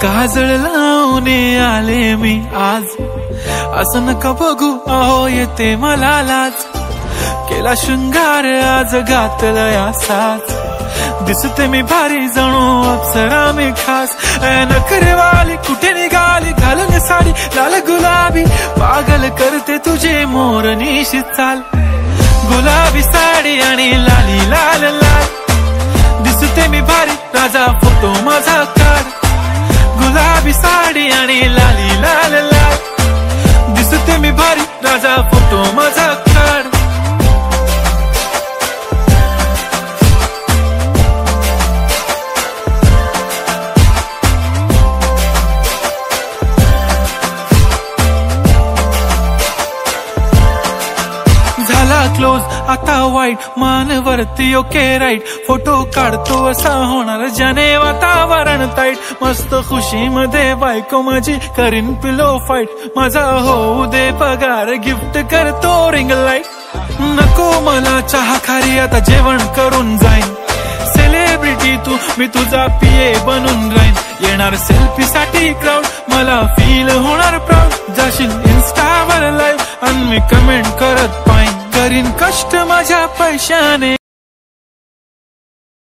काजळ लावून आले मी आज, असं नका बघू अहो येते मला लाज. केला शृंगार आज घातला असाच, दिसते मी भारी जणू अप्सरा मी खास. नखरेवाली कुठे निघाली घालून साडी लाल गुलाबी, पागल करते तुझे मोरनीशी चाल. गुलाबी साडी आणि लाली लाल लाल, दिसते मी भारी राजा फोटो माझा काढ. गुलाबी साडी आणि लाली लाल लाल, दिसते मी भारी राजा फोटो माझा काढ. झाला क्लोज आता वाईट, मान वरती ओके राईट. फोटो काढतो असा होणार ज्याने वातावरण ताईट. मस्त खुशी मध्ये बायको माझी करीन पिलो फाईट. माझा होऊ दे पगार गिफ्ट करतो रिंग लाईट. नको मला चहा खारी आता जेवण करून जाईन. सेलिब्रिटी तू मी तुझा पिये बनून राहीन. येणार सेल्फी साठी क्राऊड मला फील होणार प्राऊड. जाशील इन्स्टावर लाईव्ह आणि मी कमेंट करत पाहिन. करीन कष्ट माझ्या पैशाने